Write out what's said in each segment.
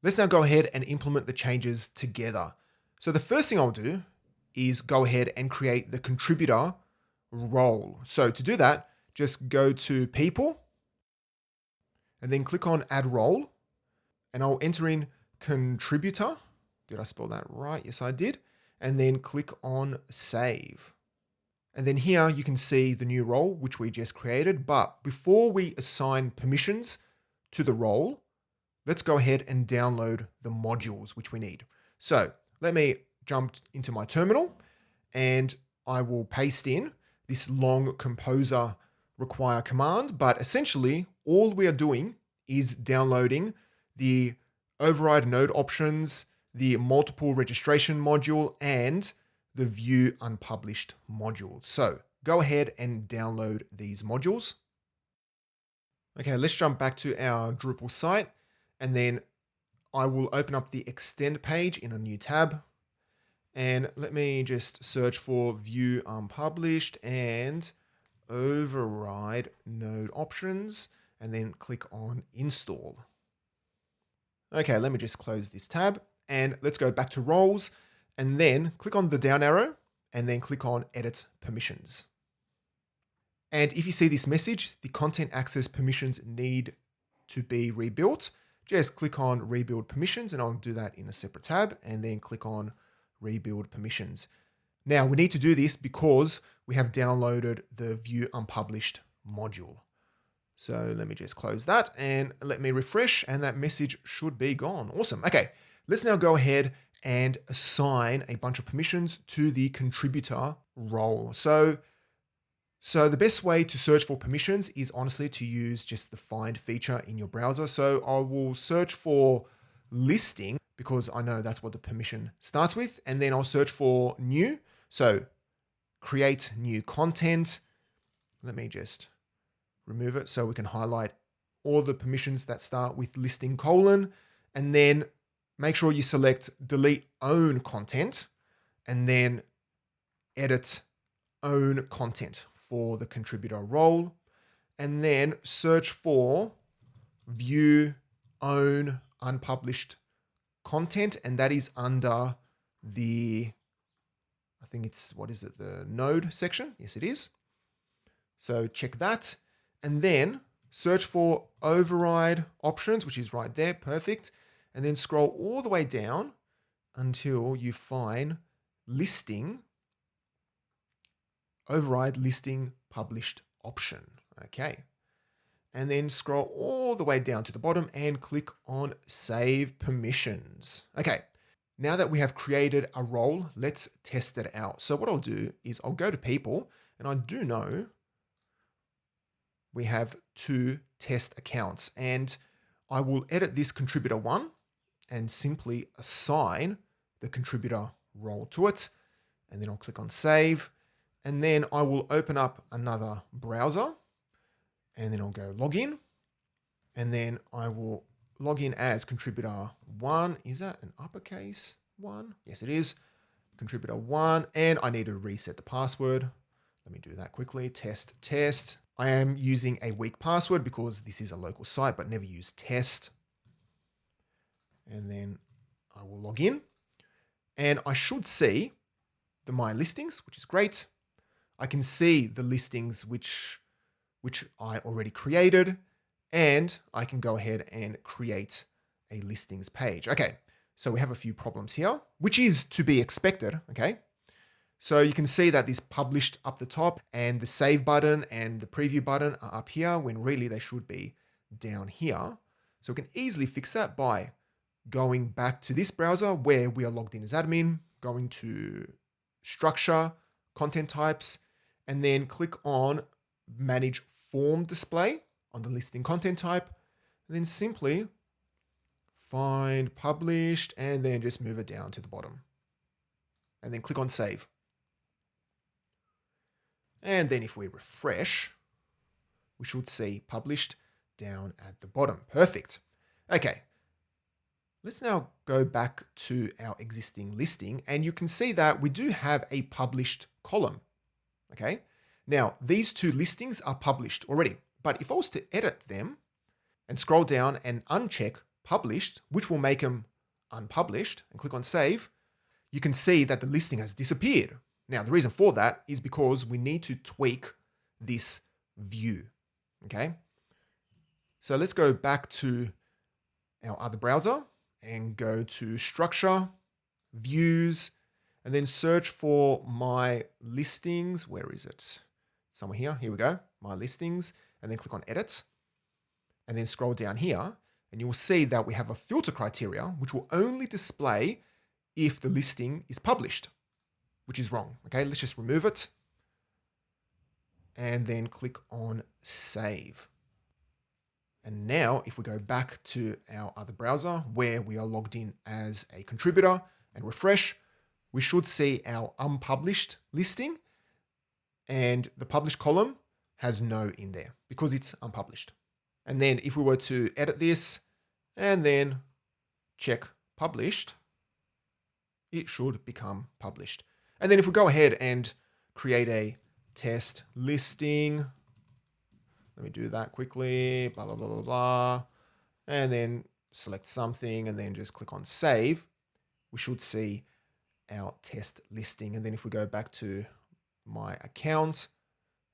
Let's now go ahead and implement the changes together. So the first thing I'll do is go ahead and create the contributor role. So to do that, just go to People and then click on Add Role, and I'll enter in contributor. Did I spell that right? Yes, I did. And then click on Save. And then here you can see the new role, which we just created. But before we assign permissions to the role, let's go ahead and download the modules which we need. So let me jump into my terminal and I will paste in this long composer require command. But essentially, all we are doing is downloading the override node options, the multiple registration module, and the view unpublished module. So go ahead and download these modules. Okay, let's jump back to our Drupal site, and then I will open up the extend page in a new tab. And let me just search for view unpublished and override node options, and then click on install. Okay, let me just close this tab and let's go back to roles and then click on the down arrow and then click on edit permissions. And if you see this message, the content access permissions need to be rebuilt, just click on rebuild permissions, and I'll do that in a separate tab, and then click on rebuild permissions. Now we need to do this because we have downloaded the view unpublished module. So let me just close that and let me refresh, and that message should be gone. Awesome. Okay, let's now go ahead and assign a bunch of permissions to the contributor role. So the best way to search for permissions is honestly to use just the find feature in your browser. So I will search for listing because I know that's what the permission starts with. And then I'll search for new. So create new content. Let me just remove it so we can highlight all the permissions that start with listing : and then make sure you select delete own content and then edit own content for the contributor role, and then search for view own unpublished content, and that is under the, I think it's, what is it, the node section? Yes, it is. So check that, and then search for override options, which is right there, perfect, and then scroll all the way down until you find listing, override listing published option. Okay. And then scroll all the way down to the bottom and click on save permissions. Okay. Now that we have created a role, let's test it out. So what I'll do is I'll go to people, and I do know we have 2 test accounts, and I will edit this contributor 1 and simply assign the contributor role to it. And then I'll click on save. And then I will open up another browser, and then I'll go login, and then I will log in as contributor 1. Is that an uppercase 1? Yes, it is. Contributor 1, and I need to reset the password. Let me do that quickly. Test. I am using a weak password because this is a local site, but never use test. And then I will log in, and I should see the my listings, which is great. I can see the listings which I already created, and I can go ahead and create a listings page. Okay, so we have a few problems here, which is to be expected, okay? So you can see that this published up the top, and the save button and the preview button are up here when really they should be down here. So we can easily fix that by going back to this browser where we are logged in as admin, going to structure, content types, and then click on manage form display on the listing content type, and then simply find published and then just move it down to the bottom, and then click on save. And then if we refresh, we should see published down at the bottom. Perfect. Okay. Let's now go back to our existing listing, and you can see that we do have a published column. Okay. Now, these 2 listings are published already, but if I was to edit them and scroll down and uncheck published, which will make them unpublished, and click on save, you can see that the listing has disappeared. Now, the reason for that is because we need to tweak this view, okay? So let's go back to our other browser and go to structure, views, and then search for my listings. Where is it? Somewhere here. Here we go. My listings. And then click on edit. And then scroll down here. And you will see that we have a filter criteria, which will only display if the listing is published, which is wrong. Okay, let's just remove it. And then click on save. And now if we go back to our other browser where we are logged in as a contributor and refresh, we should see our unpublished listing, and the published column has no in there because it's unpublished. And then if we were to edit this and then check published, it should become published. And then if we go ahead and create a test listing, let me do that quickly, blah, blah, blah, blah, blah, and then select something and then just click on save, we should see our test listing. And then if we go back to my account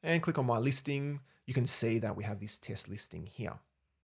and click on my listing, you can see that we have this test listing here.